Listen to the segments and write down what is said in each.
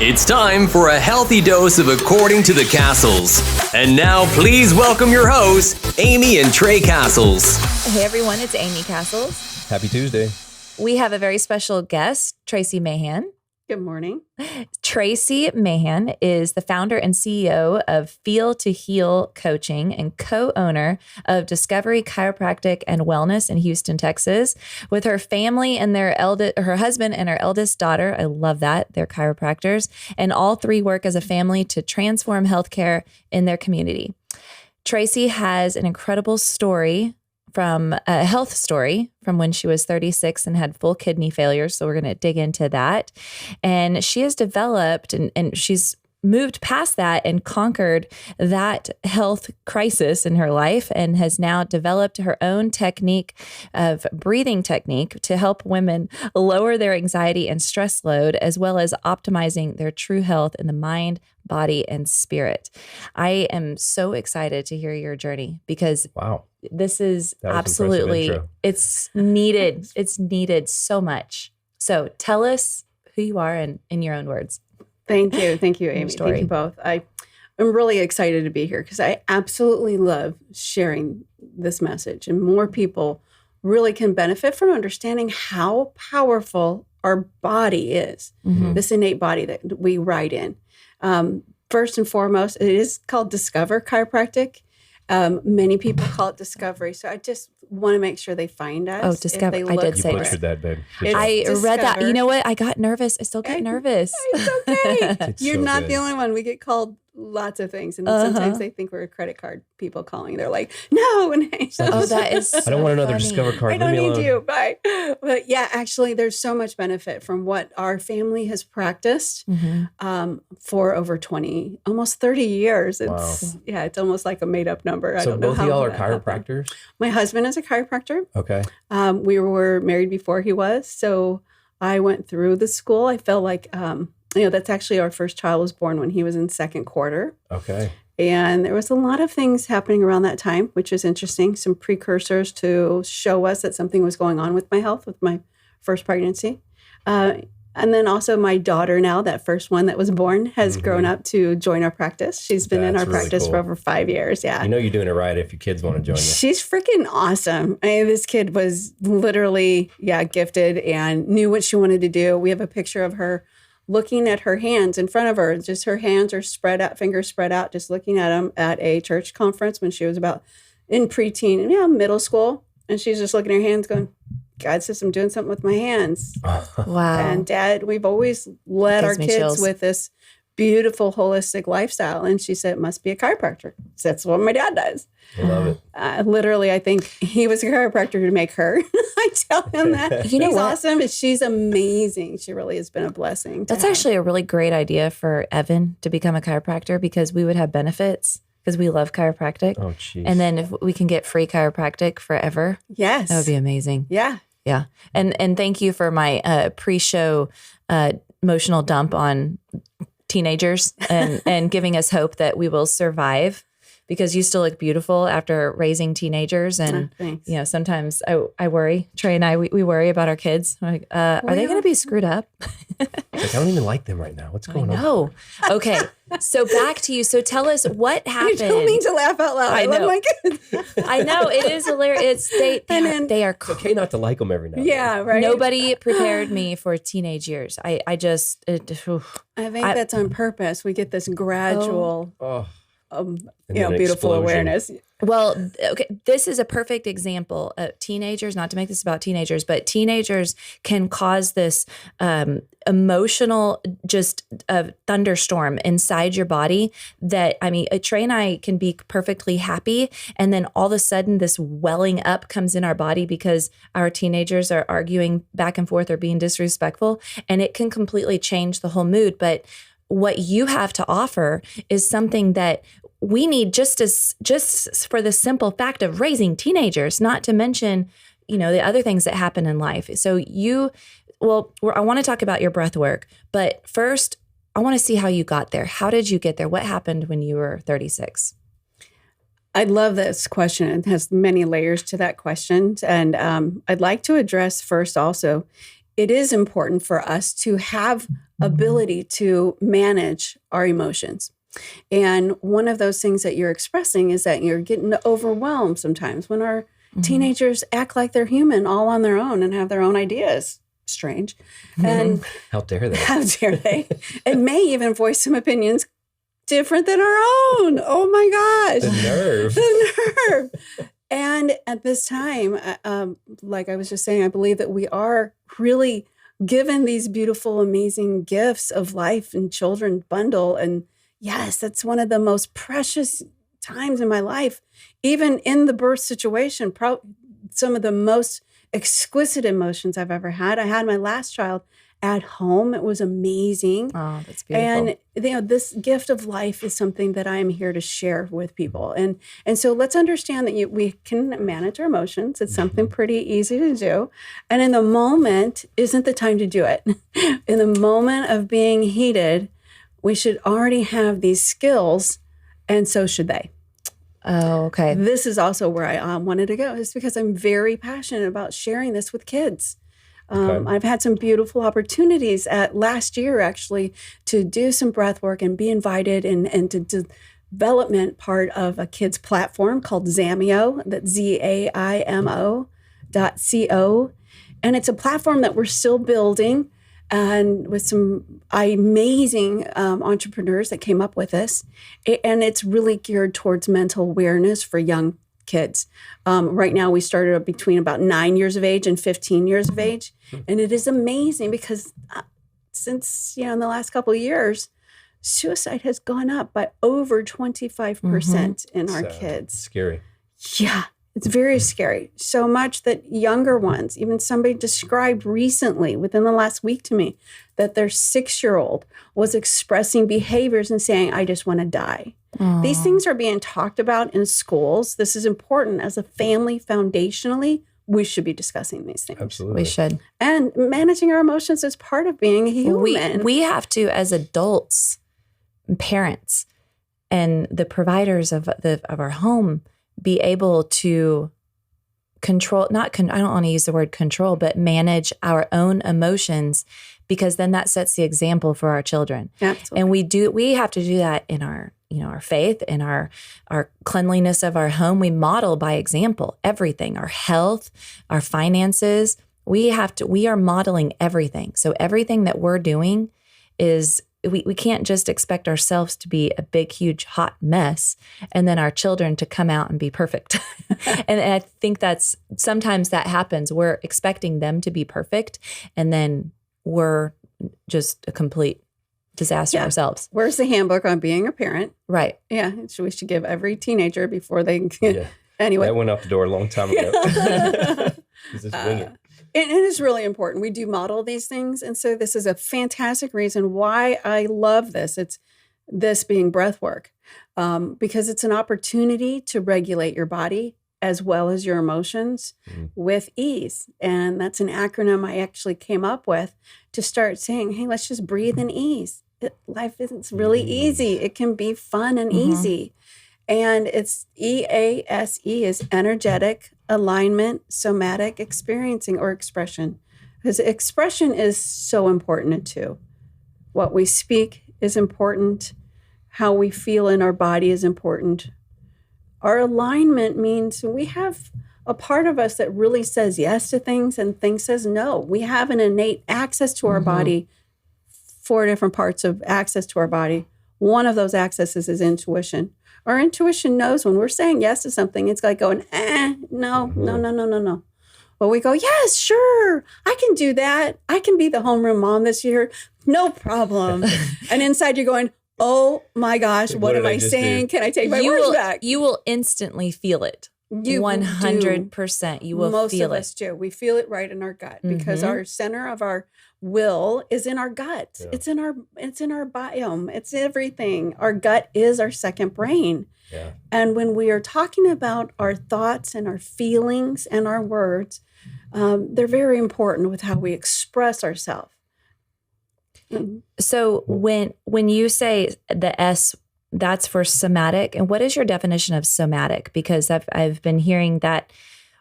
It's time for a healthy dose of According to the Cassels. And now, please welcome your hosts, Amy and Trey Cassels. Hey everyone, it's Amy Cassels. Happy Tuesday. We have a very special guest, Tracy Mahan. Good morning. Tracy Mahan is the founder and CEO of Feel to Heal Coaching and co-owner of Discovery Chiropractic and Wellness in Houston, Texas. With her family and her husband and her eldest daughter, I love that, they're chiropractors, and all three work as a family to transform healthcare in their community. Tracy has an incredible story from a health story from when she was 36 and had full kidney failure. So we're going to dig into that. And she has developed and she's moved past that and conquered that health crisis in her life and has now developed her own technique of breathing technique to help women lower their anxiety and stress load, as well as optimizing their true health in the mind, body, and spirit. I am so excited to hear your journey because this is absolutely, it's needed. It's needed so much. So tell us who you are in your own words. Thank you. Thank you, Amy. Thank you both. I'm really excited to be here because I absolutely love sharing this message, and more people really can benefit from understanding how powerful our body is, this innate body that we ride in. First and foremost, it is called Discover Chiropractic. Many people call it Discovery. So I just want to make sure they find us. Oh, Discover. I did say you butchered that, babe. I read that. You know what? I got nervous. I still get nervous. It's okay. You're not the only one. We get called lots of things. And sometimes they think we're a credit card people calling. They're like, no. And that is so I don't want another funny. Discover card. I don't need you. Bye. But yeah, actually, there's so much benefit from what our family has practiced for over 20, almost 30 years. It's almost like a made up number. I don't know both of y'all are chiropractors? My husband is a chiropractor. Okay. We were married before he was. So I went through the school. I felt like, that's actually our first child was born when he was in second quarter. Okay. And there was a lot of things happening around that time, which is interesting. Some precursors to show us that something was going on with my health, with my first pregnancy. And then also my daughter now, that first one that was born, has grown up to join our practice. She's been in our practice for over 5 years. Yeah. You know you're doing it right if your kids want to join you. She's freaking awesome. This kid was literally, gifted and knew what she wanted to do. We have a picture of her looking at her hands in front of her. Just her hands are spread out, fingers spread out, just looking at them at a church conference when she was about in preteen, middle school. And she's just looking at her hands going, God says I'm doing something with my hands. Wow. And Dad, we've always led our kids chills. with this beautiful holistic lifestyle. And she said, it must be a chiropractor. So that's what my dad does. I love it. Literally, I think he was a chiropractor to make her. I tell him that. He's awesome, but she's amazing. She really has been a blessing. That's actually a really great idea for Evan to become a chiropractor because we would have benefits because we love chiropractic. Oh, jeez. And then if we can get free chiropractic forever, yes, that would be amazing. Yeah. Yeah. And thank you for my pre-show emotional dump on teenagers and giving us hope that we will survive because you still look beautiful after raising teenagers. And, sometimes I worry, Trey and I, we worry about our kids. I'm like, are they going to be screwed up? I don't even like them right now. What's going on? No. Okay. So back to you. So tell us what happened. You don't mean to laugh out loud. I love my kids. I know. It is hilarious. They are It's okay not to like them every now and then. Yeah, right. Nobody prepared me for teenage years. I think that's on purpose. We get this gradual, beautiful explosion. awareness. Well, okay, this is a perfect example of teenagers, not to make this about teenagers, but teenagers can cause this emotional thunderstorm inside your body that, Trey and I can be perfectly happy. And then all of a sudden this welling up comes in our body because our teenagers are arguing back and forth or being disrespectful. And it can completely change the whole mood. But what you have to offer is something that we need just for the simple fact of raising teenagers, not to mention, the other things that happen in life. So I want to talk about your breath work, but first I want to see how you got there. How did you get there? What happened when you were 36? I love this question. It has many layers to that question. And I'd like to address first also, it is important for us to have ability to manage our emotions. And one of those things that you're expressing is that you're getting overwhelmed sometimes when our teenagers act like they're human all on their own and have their own ideas. Strange. And how dare they? How dare they? And may even voice some opinions different than our own. Oh my gosh. The nerve. The nerve. And at this time, like I was just saying, I believe that we are really given these beautiful, amazing gifts of life and children bundle. And yes, that's one of the most precious times in my life. Even in the birth situation, some of the most exquisite emotions I've ever had. I had my last child at home. It was amazing. Oh, that's beautiful. And this gift of life is something that I am here to share with people. And so let's understand that we can manage our emotions. It's something pretty easy to do. And in the moment isn't the time to do it. In the moment of being heated, we should already have these skills, and so should they. Oh, okay. This is also where I wanted to go, is because I'm very passionate about sharing this with kids. I've had some beautiful opportunities last year, actually, to do some breath work and be invited and to development part of a kids platform called Zamio, that's ZAIMO.co. And it's a platform that we're still building, and with some amazing entrepreneurs that came up with this. And it's really geared towards mental awareness for young kids. Right now, we started between about 9 years of age and 15 years of age. And it is amazing because since, in the last couple of years, suicide has gone up by over 25% in our kids. Scary. Yeah. It's very scary. So much that younger ones, even somebody described recently within the last week to me, that their 6-year-old was expressing behaviors and saying, I just want to die. Aww. These things are being talked about in schools. This is important. As a family, foundationally, we should be discussing these things. Absolutely. We should. And managing our emotions is part of being human. We have to, as adults, parents, and the providers of our home, be able to control, I don't want to use the word control, but manage our own emotions, because then that sets the example for our children. Absolutely. And we have to do that in our, our faith, in our cleanliness of our home. We model by example, everything, our health, our finances. We are modeling everything. So everything that we're doing is, we can't just expect ourselves to be a big, huge, hot mess and then our children to come out and be perfect. And I think sometimes that happens. We're expecting them to be perfect, and then we're just a complete disaster ourselves. Where's the handbook on being a parent? Right. Yeah. So we should give every teenager before they get, anyway. That went out the door a long time ago. Just wing it. It is really important. We do model these things. And so this is a fantastic reason why I love this. It's this being breath work, because it's an opportunity to regulate your body as well as your emotions with ease. And that's an acronym I actually came up with to start saying, hey, let's just breathe in ease. Life isn't really easy. It can be fun and easy. And it's EASE is energetic, alignment, somatic, experiencing, or expression. Because expression is so important too. What we speak is important. How we feel in our body is important. Our alignment means we have a part of us that really says yes to things and things says no. We have an innate access to our body, 4 different parts of access to our body. One of those accesses is intuition. Our intuition knows when we're saying yes to something, it's like going, no. But we go, yes, sure, I can do that. I can be the homeroom mom this year. No problem. And inside you're going, oh my gosh, what am I saying? Can I take my words back? You will instantly feel it. 100%. You will Most feel of it. us do. We feel it right in our gut because our center of our will is in our gut. Yeah. It's in our biome. It's everything. Our gut is our second brain. Yeah. And when we are talking about our thoughts and our feelings and our words, they're very important with how we express ourselves. So when you say the S, that's for somatic. And what is your definition of somatic? Because I've been hearing that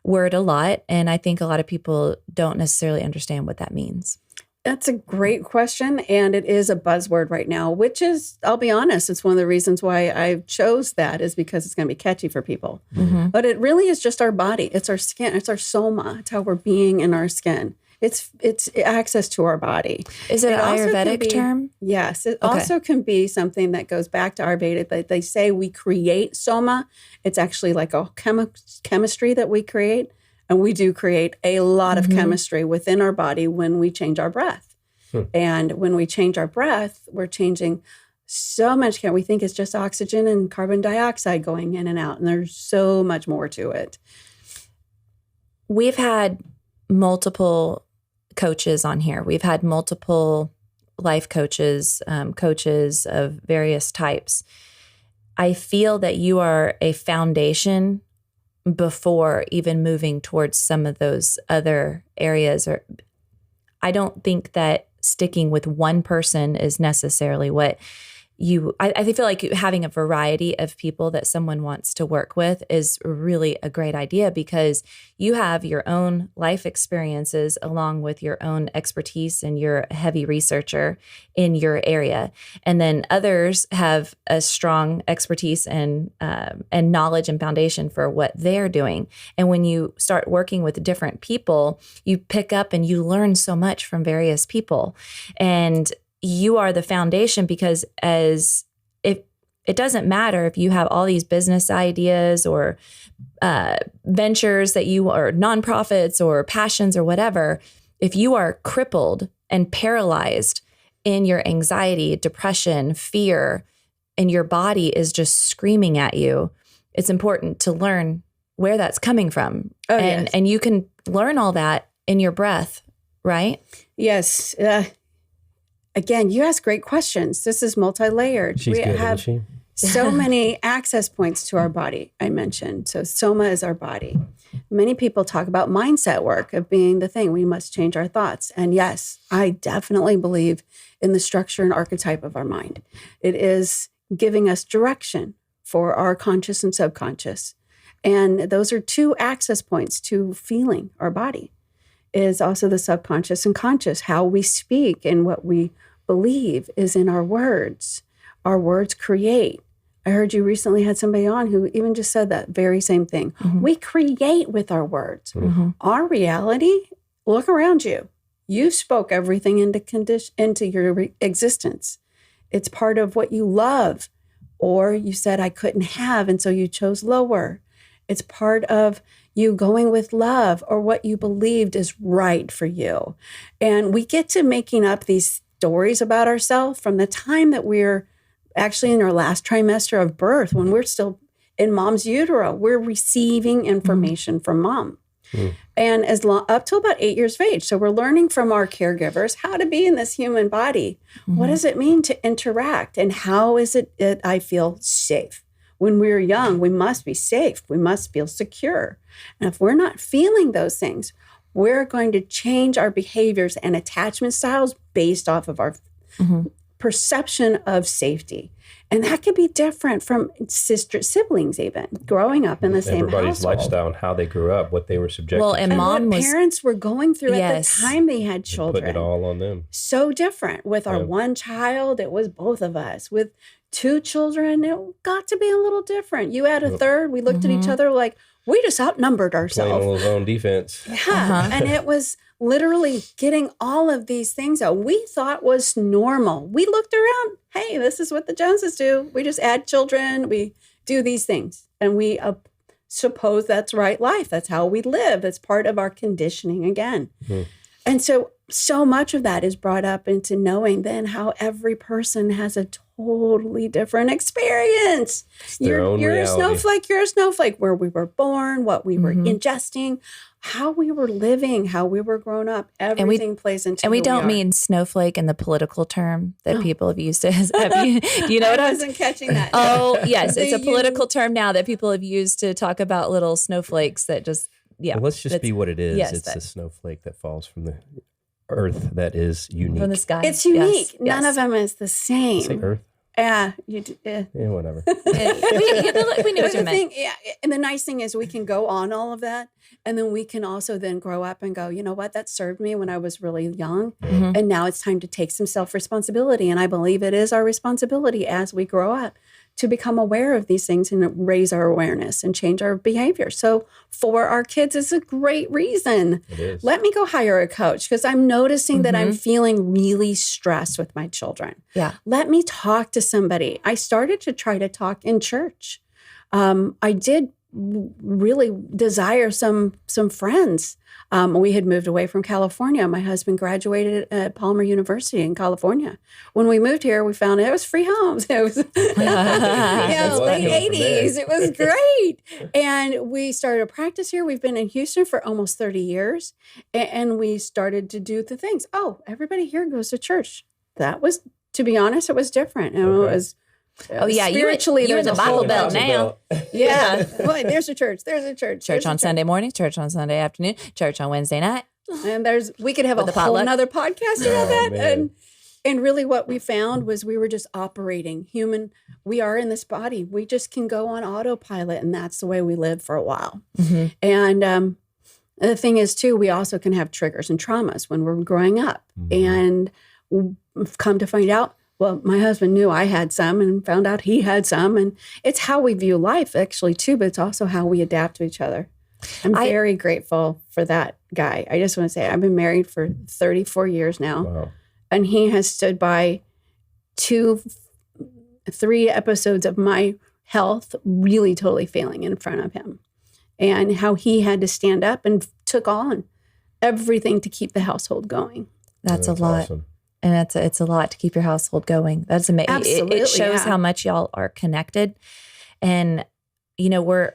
word a lot. And I think a lot of people don't necessarily understand what that means. That's a great question. And it is a buzzword right now, which is, I'll be honest, it's one of the reasons why I chose that is because it's going to be catchy for people. Mm-hmm. But it really is just our body. It's our skin. It's our soma. It's how we're being in our skin. It's access to our body. Is it an Ayurvedic term? Yes. It also can be something that goes back to Ayurveda. But they say we create soma. It's actually like a chemistry that we create. And we do create a lot of chemistry within our body when we change our breath. And when we change our breath, we're changing so much. We think it's just oxygen and carbon dioxide going in and out. And there's so much more to it. We've had multiple coaches on here. We've had multiple life coaches, coaches of various types. I feel that you are a foundation before even moving towards some of those other areas. Or I don't think that sticking with one person is necessarily what I feel like having a variety of people that someone wants to work with is really a great idea because you have your own life experiences along with your own expertise and you're a heavy researcher in your area. And then others have a strong expertise and knowledge and foundation for what they're doing. And when you start working with different people, you pick up and you learn so much from various people. And you are the foundation because it doesn't matter if you have all these business ideas or ventures that you or nonprofits or passions or whatever, if you are crippled and paralyzed in your anxiety, depression, fear, and your body is just screaming at you, it's important to learn where that's coming from. And you can learn all that in your breath, right? Yes. Again, you ask great questions. This is multi-layered. She's good, have isn't she? so many access points to our body, I mentioned. So soma is our body. Many people talk about mindset work of being the thing. We must change our thoughts. And yes, I definitely believe in the structure and archetype of our mind. It is giving us direction for our conscious and subconscious. And those are two access points to feeling our body. Is also the subconscious and conscious. How we speak and what we believe is in our words. Our words create. I heard you recently had somebody on who even just said that very same thing. Mm-hmm. We create with our words. Mm-hmm. Our reality, look around you. You spoke everything into your existence. It's part of what you love. Or you said, I couldn't have, and so you chose lower. It's part of you going with love or what you believed is right for you. And we get to making up these stories about ourselves from the time that we're actually in our last trimester of birth, when we're still in mom's utero, we're receiving information from mom. And up till about 8 years of age. So we're learning from our caregivers how to be in this human body. What does it mean to interact? And how is it that I feel safe? When we're young, we must be safe. We must feel secure. And if we're not feeling those things, we're going to change our behaviors and attachment styles based off of our perception of safety. And that could be different from siblings even, growing up in the same household. Everybody's lifestyle and how they grew up, what they were subjected to. And what parents were going through at the time they had children. Putting it all on them. So different. With our one child, it was both of us. With 2 children, it got to be a little different. You had a third. We looked at each other like, we just outnumbered ourselves. Playing a little zone defense. Yeah. And it was literally getting all of these things out we thought was normal. We looked around, hey, this is what the Joneses do. We just add children. We do these things. And we suppose that's right life. That's how we live. That's part of our conditioning again. And so much of that is brought up into knowing then how every person has a totally different experience. You're a snowflake, where we were born, what we were ingesting, how we were living, how we were grown up, everything plays into it. And we don't mean snowflake in the political term that people have used it as. Do you know what I wasn't catching that? Oh, yes. It's a political term now that people have used to talk about little snowflakes that just, well, let's just be what it is. Yes, it's a snowflake that falls from the earth that is unique. From the sky. It's unique. None of them is the same. Say earth. Yeah, whatever. we knew what you meant. And the nice thing is we can go on all of that. And then we can also then grow up and go, you know what, that served me when I was really young. Mm-hmm. And now it's time to take some self-responsibility. And I believe it is our responsibility as we grow up to become aware of these things and raise our awareness and change our behavior. So for our kids, it's a great reason. It is. Let me go hire a coach because I'm noticing that I'm feeling really stressed with my children. Yeah. Let me talk to somebody. I started to try to talk in church. I did really desire some friends. We had moved away from California. My husband graduated at Palmer University in California. When we moved here, we found it was free homes. It was late 80s. It was great. And we started a practice here. We've been in Houston for almost 30 years. And we started to do the things. Oh, everybody here goes to church. That was, to be honest, it was different. And it was spiritually, you in the Bible Belt now. Yeah. Well, there's a church. There's a church. Church on Sunday morning, church on Sunday afternoon, church on Wednesday night. And we could have a whole nother podcast about that. And really what we found was we were just operating human. We are in this body. We just can go on autopilot. And that's the way we live for a while. Mm-hmm. And the thing is, too, we also can have triggers and traumas when we're growing up. Mm-hmm. And we've come to find out, well, my husband knew I had some and found out he had some. And it's how we view life, actually, too, but it's also how we adapt to each other. I'm very grateful for that guy. I just want to say I've been married for 34 years now. Wow. And he has stood by 3 episodes of my health really totally failing in front of him. And how he had to stand up and took on everything to keep the household going. That's a lot. Awesome. And it's a lot to keep your household going. That's amazing. Absolutely, it shows how much y'all are connected. And, you know,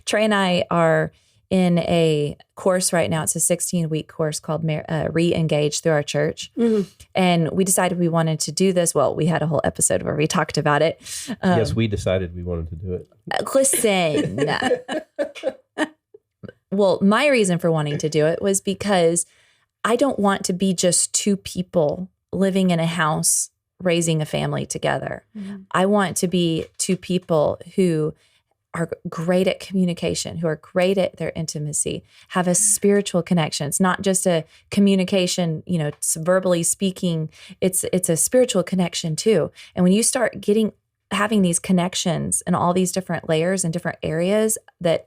Trey and I are in a course right now. It's a 16-week course called Re-Engage through our church. Mm-hmm. And we decided we wanted to do this. Well, we had a whole episode where we talked about it. Yes, we decided we wanted to do it. Listen. Well, my reason for wanting to do it was because I don't want to be just 2 people living in a house, raising a family together. Mm-hmm. I want to be 2 people who are great at communication, who are great at their intimacy, have a spiritual connection. It's not just a communication, you know, verbally speaking. It's a spiritual connection too. And when you start having these connections in all these different layers and different areas that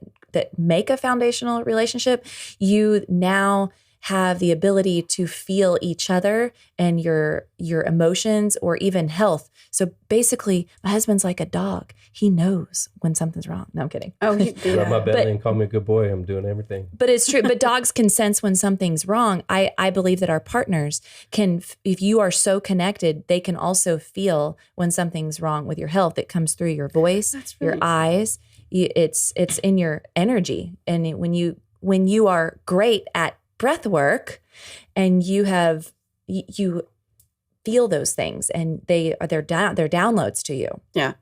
make a foundational relationship, you now have the ability to feel each other and your emotions or even health. So basically, my husband's like a dog. He knows when something's wrong. No, I'm kidding. Oh, Rub my belly and call me a good boy. I'm doing everything. But it's true. But dogs can sense when something's wrong. I believe that our partners can, if you are so connected, they can also feel when something's wrong with your health. It comes through your voice, your eyes. It's in your energy. And when you are great at breath work and you feel those things and they're downloads to you. Yeah.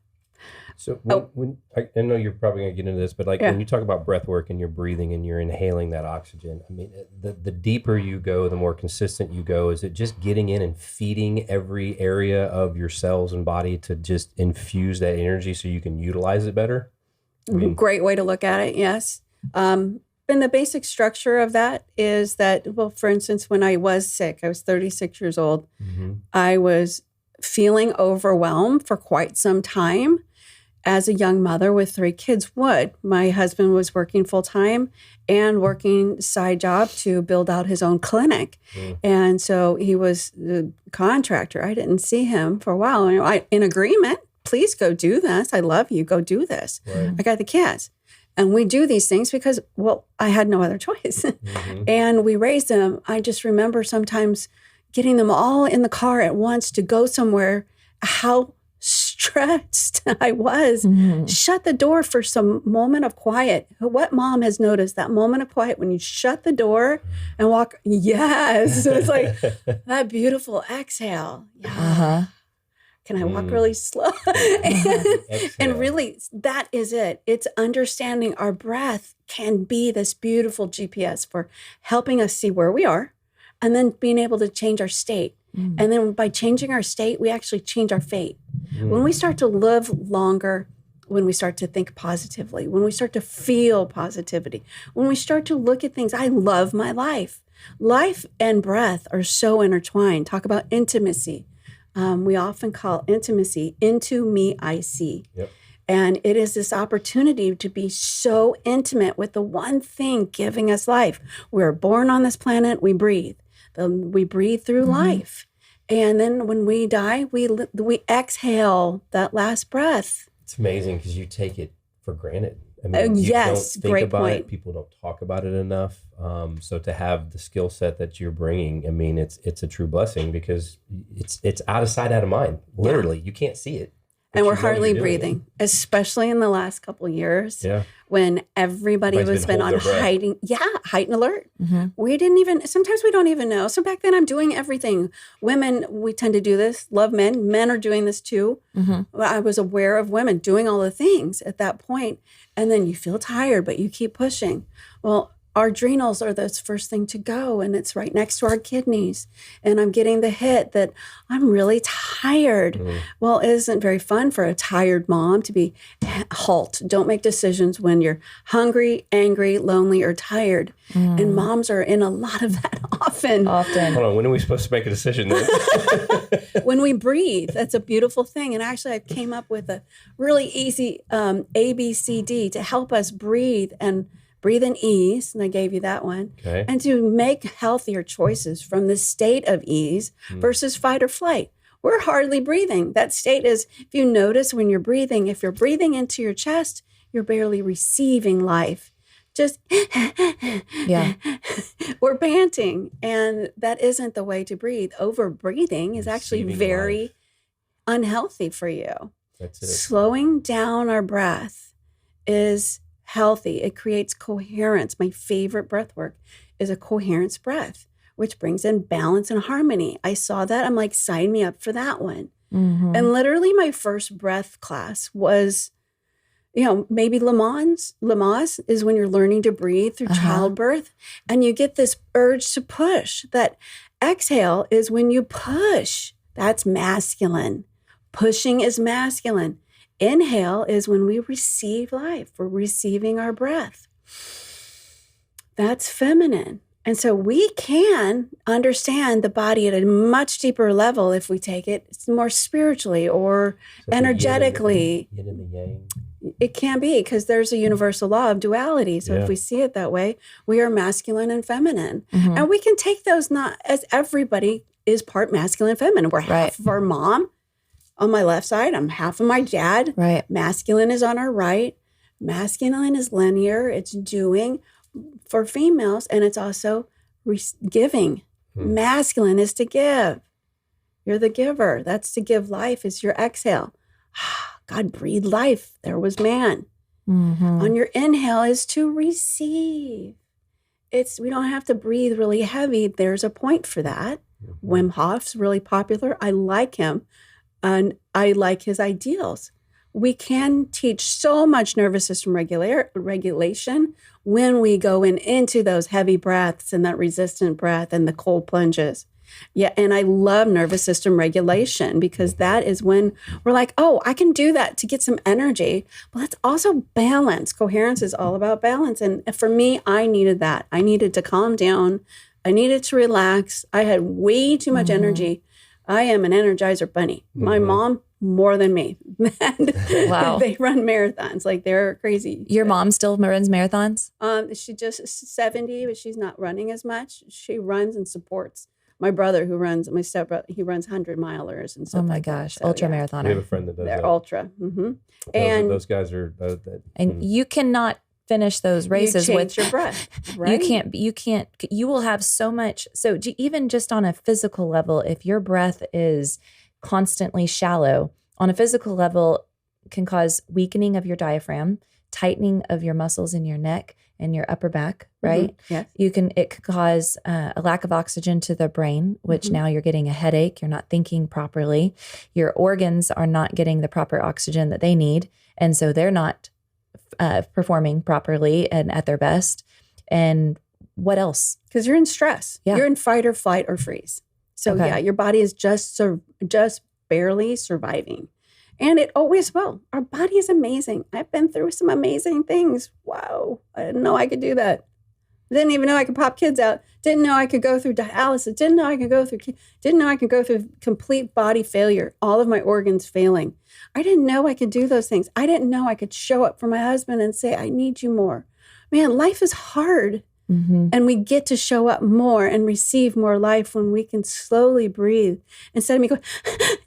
So when I know you're probably going to get into this, but when you talk about breath work and you're breathing and you're inhaling that oxygen, I mean, the deeper you go, the more consistent you go. Is it just getting in and feeding every area of your cells and body to just infuse that energy so you can utilize it better? I mean, great way to look at it. Yes. And the basic structure of that is that, well, for instance, when I was sick, I was 36 years old. Mm-hmm. I was feeling overwhelmed for quite some time, as a young mother with 3 kids would. My husband was working full time and working side job to build out his own clinic. Mm. And so he was the contractor. I didn't see him for a while. In agreement, please go do this. I love you. Go do this. Right. I got the kids. And we do these things because, well, I had no other choice. Mm-hmm. And we raised them. I just remember sometimes getting them all in the car at once to go somewhere, how stressed I was. Mm-hmm. Shut the door for some moment of quiet. What mom has noticed that moment of quiet when you shut the door and walk? Yes. So it's like that beautiful exhale. Yeah. Uh-huh. Can I walk really slow? and really, that is it. It's understanding our breath can be this beautiful GPS for helping us see where we are and then being able to change our state. Mm. And then by changing our state, we actually change our fate. When we start to live longer, when we start to think positively, when we start to feel positivity, when we start to look at things, I love my life. Life and breath are so intertwined. Talk about intimacy. We often call intimacy into me, I see. Yep. And it is this opportunity to be so intimate with the one thing giving us life. We're born on this planet, we breathe. We breathe through life. And then when we die, we exhale that last breath. It's amazing because you take it for granted. I mean, you yes, don't think great about point. it. People don't talk about it enough. So to have the skill set that you're bringing, I mean, it's a true blessing because it's out of sight, out of mind. Literally, you can't see it. And we're hardly breathing, especially in the last couple of years when everybody has been on heightened alert. We didn't even, sometimes we don't even know. So back then I'm doing everything. Women, we tend to do this, love men. Men are doing this too. I was aware of women doing all the things at that point. And then you feel tired, but you keep pushing. Well, our adrenals are the first thing to go, and it's right next to our kidneys. And I'm getting the hit that I'm really tired. Well, it isn't very fun for a tired mom to be halt. Don't make decisions when you're hungry, angry, lonely, or tired. And moms are in a lot of that often. Hold on, when are we supposed to make a decision then? When we breathe, that's a beautiful thing. And actually, I came up with a really easy ABCD to help us breathe and breathe in ease, and I gave you that one. Okay. And to make healthier choices from the state of ease versus fight or flight. We're hardly breathing. That state is, if you notice when you're breathing, if you're breathing into your chest, you're barely receiving life. Just, we're panting. And that isn't the way to breathe. Over breathing is actually very unhealthy for you. That's it. Slowing down our breath is healthy. It creates coherence. My favorite breath work is a coherence breath, which brings in balance and harmony. I saw that. I'm like, sign me up for that one. And literally my first breath class was, maybe Lamaze is when you're learning to breathe through childbirth and you get this urge to push. That exhale is when you push. That's masculine. Pushing is masculine. Inhale is when we receive life. We're receiving our breath. That's feminine. And so we can understand the body at a much deeper level if we take it more spiritually or energetically. Yin and the yang. It can be because there's a universal law of duality. So if we see it that way, we are masculine and feminine. And we can take those not as everybody is part masculine and feminine. We're half of our mom. On my left side, I'm half of my dad. Masculine is on our right. Masculine is linear. It's doing for females, and it's also giving. Masculine is to give. You're the giver. That's to give life is your exhale. God breathed life. There was man. On your inhale is to receive. We don't have to breathe really heavy. There's a point for that. Wim Hof's really popular. I like him. And I like his ideals. We can teach so much nervous system regulation when we go into those heavy breaths and that resistant breath and the cold plunges. Yeah, and I love nervous system regulation because that is when we're like, oh, I can do that to get some energy. But it's also balance. Coherence is all about balance. And for me, I needed that. I needed to calm down. I needed to relax. I had way too much energy. I am an Energizer bunny. My mom, more than me. Wow. They run marathons. Like they're crazy. Your mom still runs marathons? She just 70, but she's not running as much. She runs and supports my brother my stepbrother, he runs 100-milers and stuff. Oh my gosh. Ultra marathoner. We have a friend that does They're that. ultra. And those guys are. And you cannot finish those races with your breath. Right? You will have so much. So even just on a physical level, if your breath is constantly shallow, on a physical level can cause weakening of your diaphragm, tightening of your muscles in your neck and your upper back, right? Yes. It could cause a lack of oxygen to the brain, which now you're getting a headache. You're not thinking properly. Your organs are not getting the proper oxygen that they need. And so they're not performing properly and at their best. And what else? Because you're in stress. Yeah. You're in fight or flight or freeze. So your body is just barely surviving. And it always will. Our body is amazing. I've been through some amazing things. Wow. I didn't know I could do that. Didn't even know I could pop kids out. Didn't know I could go through dialysis. Didn't know I could go through complete body failure, all of my organs failing. I didn't know I could do those things. I didn't know I could show up for my husband and say, I need you more. Man, life is hard. Mm-hmm. And we get to show up more and receive more life when we can slowly breathe instead of me going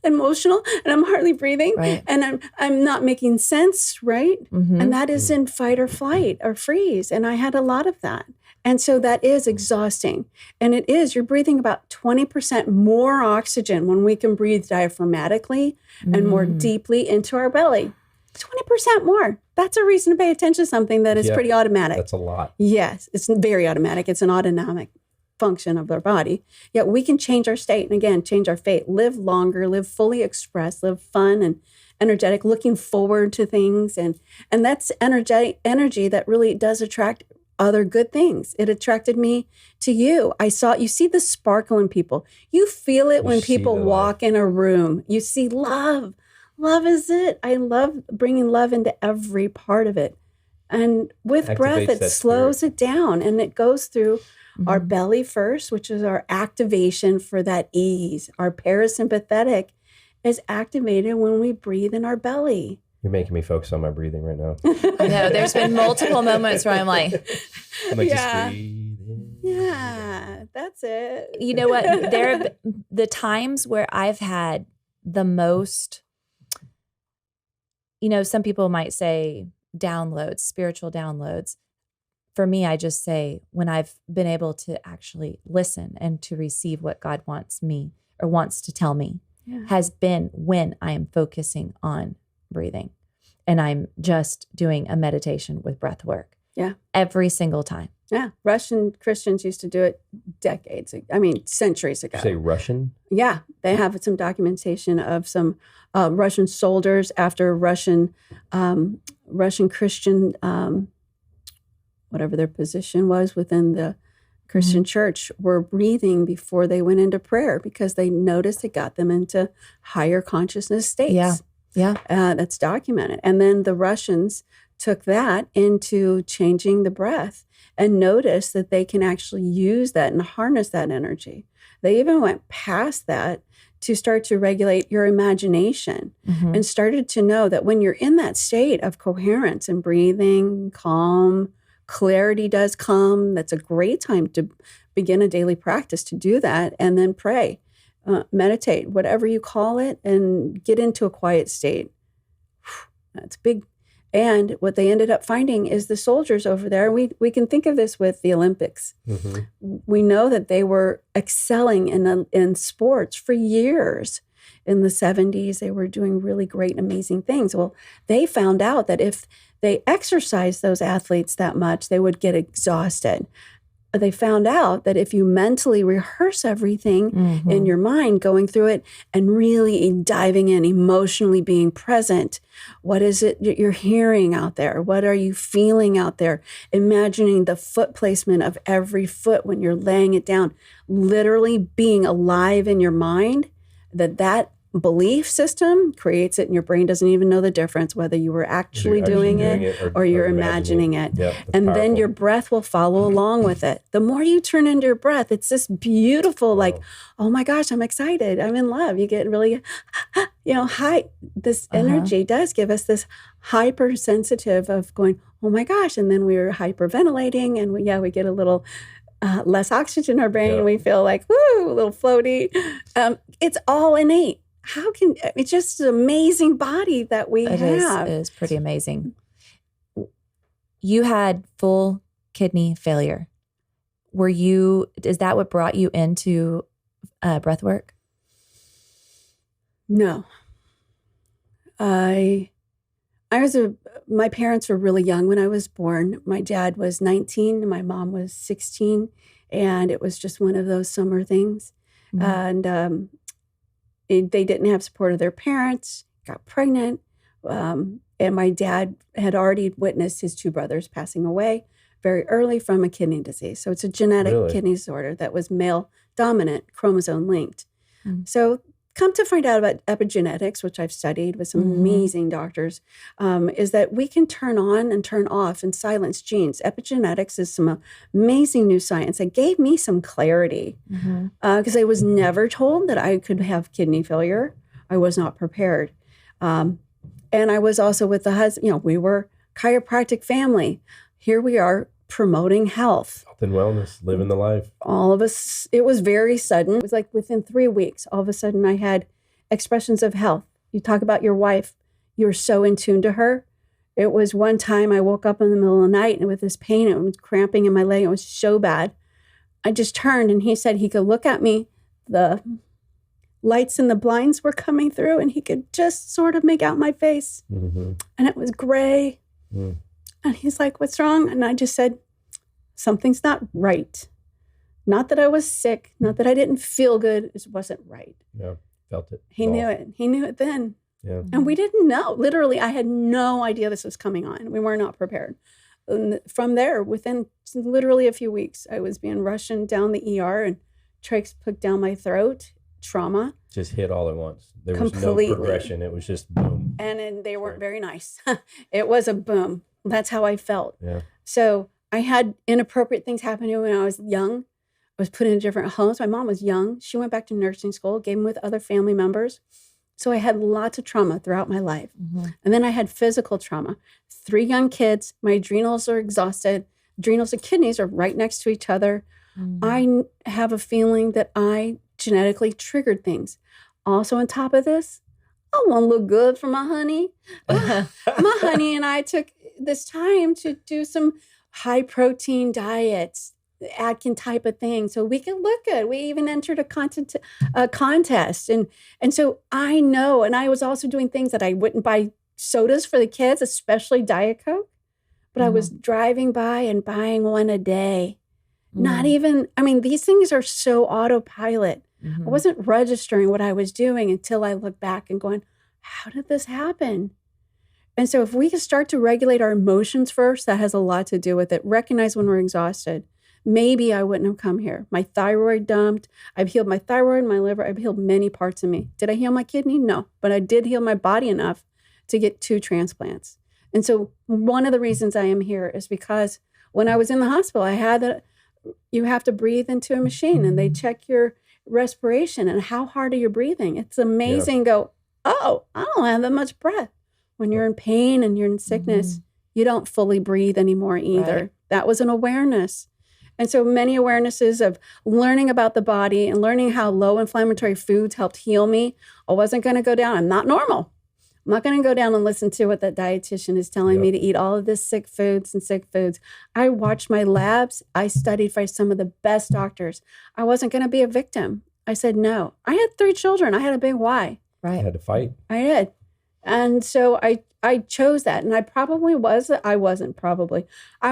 emotional and I'm hardly breathing and I'm not making sense, right? Mm-hmm. And that is in fight or flight or freeze. And I had a lot of that. And so that is exhausting. And it is, you're breathing about 20% more oxygen when we can breathe diaphragmatically and more deeply into our belly. 20% more. That's a reason to pay attention to something that is pretty automatic. That's a lot. Yes, it's very automatic. It's an autonomic function of our body. Yet we can change our state and again, change our fate, live longer, live fully expressed, live fun and energetic, looking forward to things. And that's energy that really does attract other good things. It attracted me to you. You see the sparkle in people. You feel it when people walk in a room. You see love. Love is it. I love bringing love into every part of it. And with breath, it slows it down and it goes through our belly first, which is our activation for that ease. Our parasympathetic is activated when we breathe in our belly. You're making me focus on my breathing right now. I know. There's been multiple moments where I'm like just breathe in. Yeah, that's it. You know what? There have the times where I've had the most, some people might say downloads, spiritual downloads. For me, I just say when I've been able to actually listen and to receive what God wants me or wants to tell me has been when I am focusing on breathing and I'm just doing a meditation with breath work. Yeah. Every single time. Yeah. Russian Christians used to do it centuries ago. Did you say Russian? Yeah. They have some documentation of some Russian soldiers after Russian Christian, whatever their position was within the Christian church, were breathing before they went into prayer because they noticed it got them into higher consciousness states. Yeah. Yeah. That's documented. And then the Russians took that into changing the breath and noticed that they can actually use that and harness that energy. They even went past that to start to regulate your imagination and started to know that when you're in that state of coherence and breathing, calm, clarity does come. That's a great time to begin a daily practice to do that and then pray. Meditate, whatever you call it, and get into a quiet state. That's big. And what they ended up finding is the soldiers over there, we can think of this with the Olympics. We know that they were excelling in sports for years. In the 70s, they were doing really great, amazing things. Well, they found out that if they exercised those athletes that much, they would get exhausted. They found out that if you mentally rehearse everything in your mind, going through it and really diving in, emotionally being present, what is it that you're hearing out there? What are you feeling out there? Imagining the foot placement of every foot when you're laying it down, literally being alive in your mind, that belief system creates it and your brain doesn't even know the difference whether you were actually doing it or you're imagining it. Yep, and powerful. Then your breath will follow along with it. The more you turn into your breath, it's this beautiful, oh my gosh, I'm excited. I'm in love. You get really, high. This energy does give us this hypersensitive of going, oh my gosh. And then we're hyperventilating and we get a little less oxygen in our brain. And we feel like, woo, a little floaty. It's all innate. It's just an amazing body that we have. It is pretty amazing. You had full kidney failure. Is that what brought you into breath work? No. My parents were really young when I was born. My dad was 19 and my mom was 16. And it was just one of those summer things. And they didn't have support of their parents, got pregnant. And my dad had already witnessed his two brothers passing away very early from a kidney disease. So it's a genetic kidney disorder that was male dominant, chromosome linked. So come to find out about epigenetics, which I've studied with some amazing doctors, is that we can turn on and turn off and silence genes. Epigenetics is some amazing new science that gave me some clarity because I was never told that I could have kidney failure. I was not prepared. And I was also with the husband, we were chiropractic family. Here we are promoting health and wellness, living the life. All of us, it was very sudden. It was like within 3 weeks, all of a sudden I had expressions of health. You talk about your wife, you're so in tune to her. It was one time I woke up in the middle of the night and with this pain, it was cramping in my leg. It was so bad. I just turned and he said he could look at me. The lights in the blinds were coming through and he could just sort of make out my face. And it was gray. And he's like, what's wrong? And I just said, something's not right. Not that I was sick, not that I didn't feel good. It wasn't right. Yeah, felt it. He knew it. He knew it then. Yeah. And we didn't know. Literally, I had no idea this was coming on. We were not prepared. And from there, within literally a few weeks, I was being rushed down the ER and trachs put down my throat. Trauma. Just hit all at once. There was no progression. It was just boom. And they weren't very nice. It was a boom. That's how I felt. Yeah. So I had inappropriate things happen to me when I was young. I was put in different homes. My mom was young. She went back to nursing school, gave me with other family members. So I had lots of trauma throughout my life. And then I had physical trauma. 3 young kids. My adrenals are exhausted. Adrenals and kidneys are right next to each other. I have a feeling that I genetically triggered things. Also on top of this, I want to look good for my honey. My honey and I took this time to do some high protein diets, Atkins type of thing, so we could look good. We even entered a contest. And so I know, and I was also doing things that I wouldn't buy sodas for the kids, especially Diet Coke, but I was driving by and buying one a day. Not even, these things are so autopilot. I wasn't registering what I was doing until I looked back and going, how did this happen? And so if we can start to regulate our emotions first, that has a lot to do with it. Recognize when we're exhausted. Maybe I wouldn't have come here. My thyroid dumped. I've healed my thyroid, my liver. I've healed many parts of me. Did I heal my kidney? No. But I did heal my body enough to get 2 transplants. And so one of the reasons I am here is because when I was in the hospital, you have to breathe into a machine and they check your respiration and how hard are you breathing. It's amazing. Go, oh, I don't have that much breath. When you're in pain and you're in sickness, you don't fully breathe anymore either. Right. That was an awareness. And so many awarenesses of learning about the body and learning how low inflammatory foods helped heal me. I wasn't going to go down. I'm not normal. I'm not going to go down and listen to what that dietitian is telling me to eat all of this sick foods. I watched my labs. I studied for some of the best doctors. I wasn't going to be a victim. I said no. I had 3 children. I had a big why. Right. You had to fight. I did. And so I chose that. And I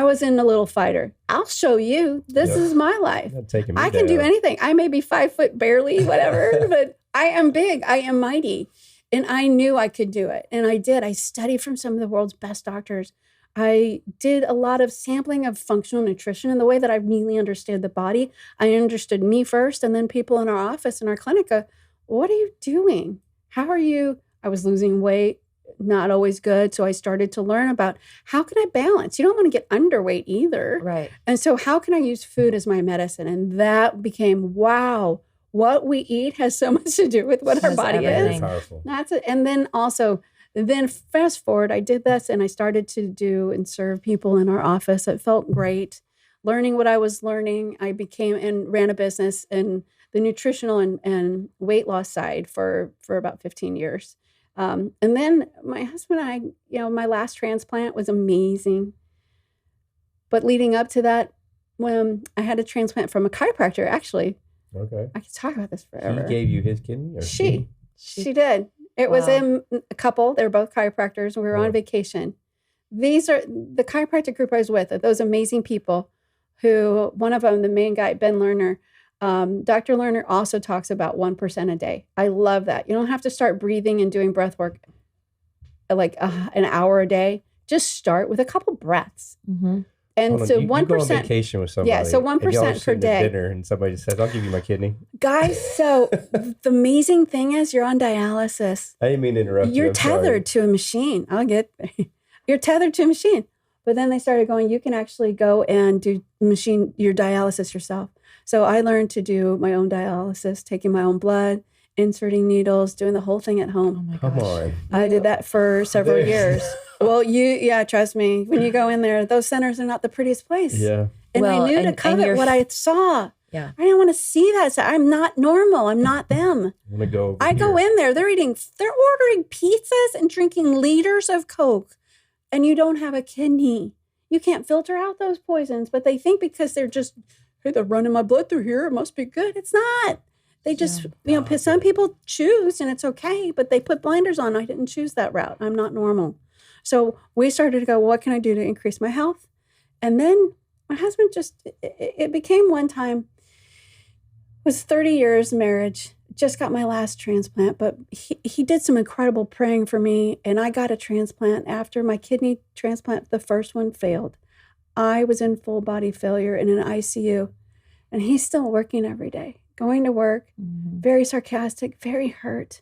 was in a little fighter. I'll show you. This is my life. I can do anything. I may be 5 foot barely, whatever, but I am big. I am mighty. And I knew I could do it. And I did. I studied from some of the world's best doctors. I did a lot of sampling of functional nutrition in the way that I really understood the body. I understood me first, and then people in our office, in our clinic, go, what are you doing? How are you? I was losing weight, not always good. So I started to learn about how can I balance? You don't want to get underweight either. Right. And so how can I use food as my medicine? And that became, wow, what we eat has so much to do with what our body is. Powerful. That's it. And then fast forward, I did this and I started to do and serve people in our office. It felt great. Learning what I was learning, I became and ran a business in the nutritional and weight loss side for about 15 years. And then my husband and I, my last transplant was amazing. But leading up to that, when I had a transplant from a chiropractor, actually. Okay. I could talk about this forever. He gave you his kidney? Or she did. It was a couple. They were both chiropractors. We were on vacation. These are the chiropractic group I was with, those amazing people who, one of them, the main guy, Ben Lerner, Dr. Lerner also talks about 1% a day. I love that. You don't have to start breathing and doing breath work like an hour a day. Just start with a couple breaths. And so 1%. You go on vacation with somebody. Yeah, so 1% per day. At dinner and somebody says, "I'll give you my kidney." Guys, so the amazing thing is you're on dialysis. I didn't mean to interrupt you. You're tethered to a machine. You're tethered to a machine. But then they started going, you can actually go and do your dialysis yourself. So I learned to do my own dialysis, taking my own blood, inserting needles, doing the whole thing at home. Oh my gosh. Come on. I did that for several years. Well, trust me, when you go in there, those centers are not the prettiest place. Yeah. And I knew to covet what I saw. Yeah. I didn't want to see that. So I'm not normal. I'm not them. I go in there. They're ordering pizzas and drinking liters of Coke, and you don't have a kidney. You can't filter out those poisons, but they think because they're running my blood through here, it must be good. It's not. They just, some people choose and it's okay, but they put blinders on. I didn't choose that route. I'm not normal. So we started to go, what can I do to increase my health? And then my husband it became one time, was 30 years marriage, just got my last transplant, but he did some incredible praying for me, and I got a transplant after my kidney transplant. The first one failed. I was in full body failure in an ICU, and he's still working every day, going to work, very sarcastic, very hurt.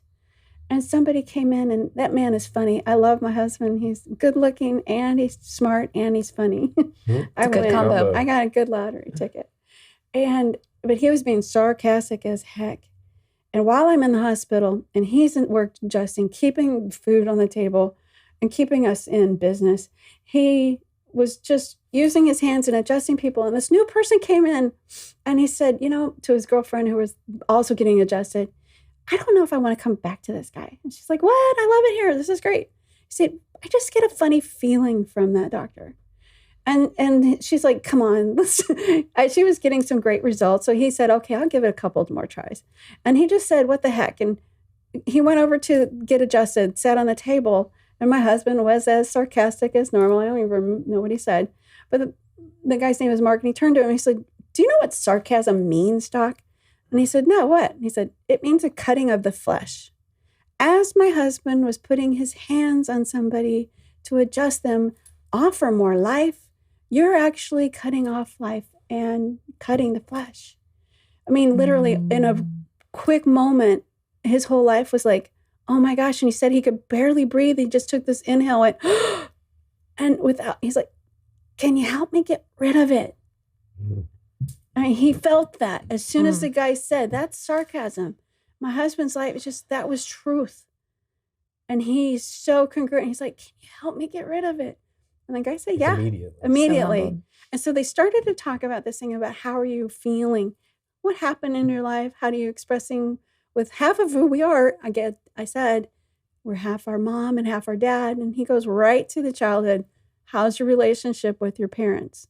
And somebody came in, and that man is funny. I love my husband. He's good looking, and he's smart, and he's funny. It's a good combo. I got a good lottery ticket. But he was being sarcastic as heck. And while I'm in the hospital and he's at work adjusting, keeping food on the table and keeping us in business, he was just using his hands and adjusting people. And this new person came in and he said, to his girlfriend who was also getting adjusted, I don't know if I want to come back to this guy. And she's like, what? I love it here. This is great. He said, I just get a funny feeling from that doctor. And she's like, come on. She was getting some great results. So he said, okay, I'll give it a couple more tries. And he just said, what the heck? And he went over to get adjusted, sat on the table. And my husband was as sarcastic as normal. I don't even know what he said. But the guy's name was Mark. And he turned to him and he said, do you know what sarcasm means, Doc? And he said, no, what? And he said, it means a cutting of the flesh. As my husband was putting his hands on somebody to adjust them, offer more life, you're actually cutting off life and cutting the flesh. I mean, literally in a quick moment, his whole life was like, oh my gosh. And he said he could barely breathe. He just took this inhale and he's like, can you help me get rid of it? I mean, he felt that as soon as the guy said, that's sarcasm. My husband's life, that was truth. And he's so congruent. He's like, can you help me get rid of it? And the guy said, yeah, immediately. And so they started to talk about this thing about how are you feeling? What happened in your life? How do you expressing with half of who we are? I said, we're half our mom and half our dad. And he goes right to the childhood. How's your relationship with your parents?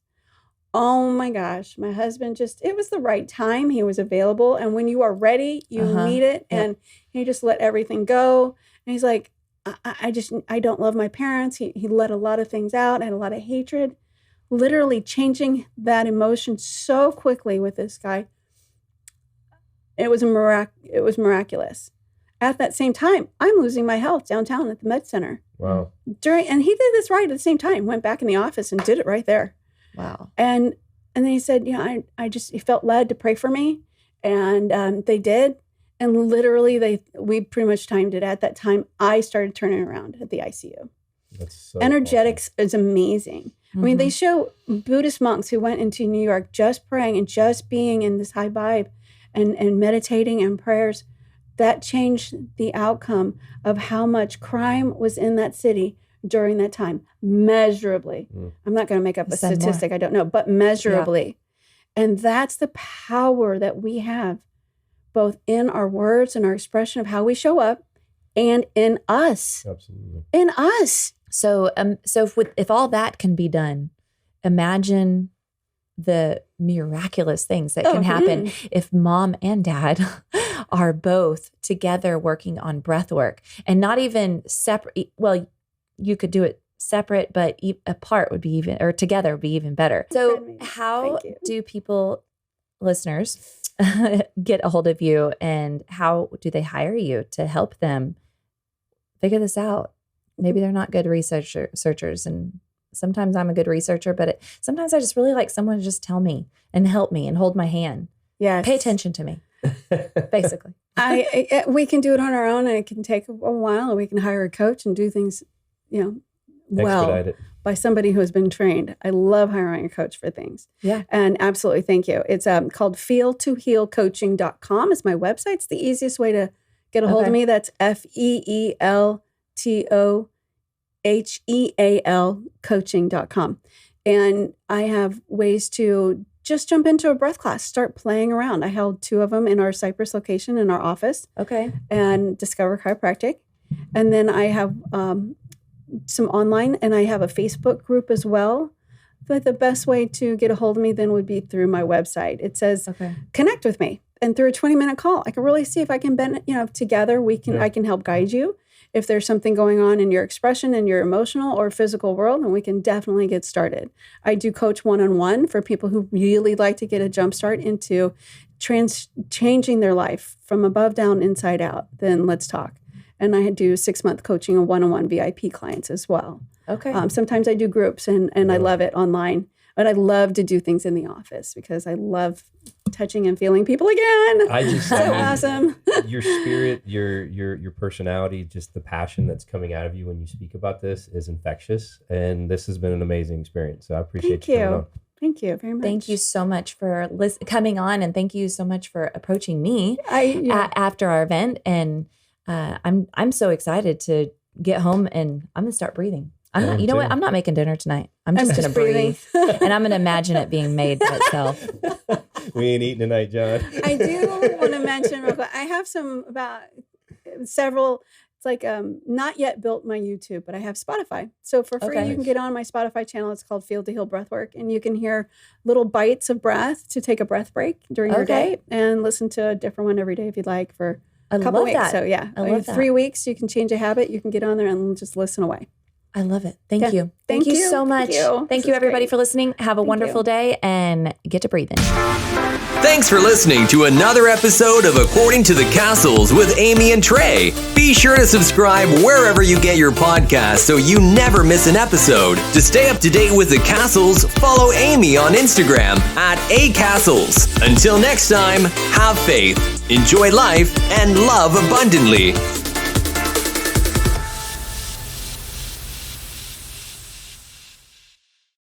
Oh my gosh, my husband it was the right time. He was available. And when you are ready, you need it. And he just let everything go. And he's like, I don't love my parents. He let a lot of things out and a lot of hatred, literally changing that emotion so quickly with this guy. It was miraculous. At that same time, I'm losing my health downtown at the med center. Wow. And he did this right at the same time, went back in the office and did it right there. Wow. And then he said, he felt led to pray for me. And they did. And literally, we pretty much timed it. At that time, I started turning around at the ICU. That's so Energetics is amazing. I mean, they show Buddhist monks who went into New York just praying and just being in this high vibe and meditating and prayers. That changed the outcome of how much crime was in that city during that time, measurably. I'm not going to make up a statistic. I don't know, but measurably. Yeah. And that's the power that we have, both in our words and our expression of how we show up and in us. Absolutely. In us. So if all that can be done, imagine the miraculous things that can happen if mom and dad are both together working on breath work and not even separate. Well, you could do it separate, but apart would be even, or together would be even better. So how do people, listeners, get a hold of you, and how do they hire you to help them figure this out? Maybe they're not good researchers and sometimes I'm a good researcher, but sometimes I just really like someone to just tell me and help me and hold my hand. Yes. Pay attention to me, basically. We can do it on our own, and it can take a while, and we can hire a coach and do things, well, by somebody who has been trained. I love hiring a coach for things. Yeah. And absolutely, thank you. It's called feeltohealcoaching.com. It's my website. It's the easiest way to get a hold of me. That's FEELTOHEAL coaching.com. And I have ways to just jump into a breath class, start playing around. I held 2 of them in our Cypress location in our office. Okay. And Discover Chiropractic. And then I have some online, and I have a Facebook group as well. But the best way to get a hold of me then would be through my website. It says, connect with me. And through a 20-minute call, I can really see if I can together I can help guide you. If there's something going on in your expression, in your emotional or physical world, and we can definitely get started. I do coach one-on-one for people who really like to get a jump start into changing their life from above down, inside out. Then let's talk. And I do 6-month coaching and one-on-one VIP clients as well. Okay. Sometimes I do groups, and I love it online. But I love to do things in the office because I love touching and feeling people again. Awesome. Your spirit, your personality, just the passion that's coming out of you when you speak about this is infectious. And this has been an amazing experience. So I appreciate you coming on. Thank you very much. Thank you so much for coming on, and thank you so much for approaching me after our event. And I'm so excited to get home, and I'm gonna start breathing. You know what? I'm not making dinner tonight. I'm just going to breathe. And I'm going to imagine it being made by itself. We ain't eating tonight, John. I do want to mention real quick, I have several, it's like not yet built my YouTube, but I have Spotify. So for free, you can get on my Spotify channel. It's called Feel to Heal Breathwork. And you can hear little bites of breath to take a breath break during your day and listen to a different one every day if you'd like for a couple weeks. That. So yeah, in 3 weeks, you can change a habit. You can get on there and just listen away. I love it. Thank you. Thank you so much. Thank you, everybody, for listening. Have a wonderful day and get to breathing. Thanks for listening to another episode of According to the Cassels with Amy and Trey. Be sure to subscribe wherever you get your podcasts so you never miss an episode. To stay up to date with the Cassels, follow Amy on Instagram @acassels. Until next time, have faith, enjoy life, and love abundantly.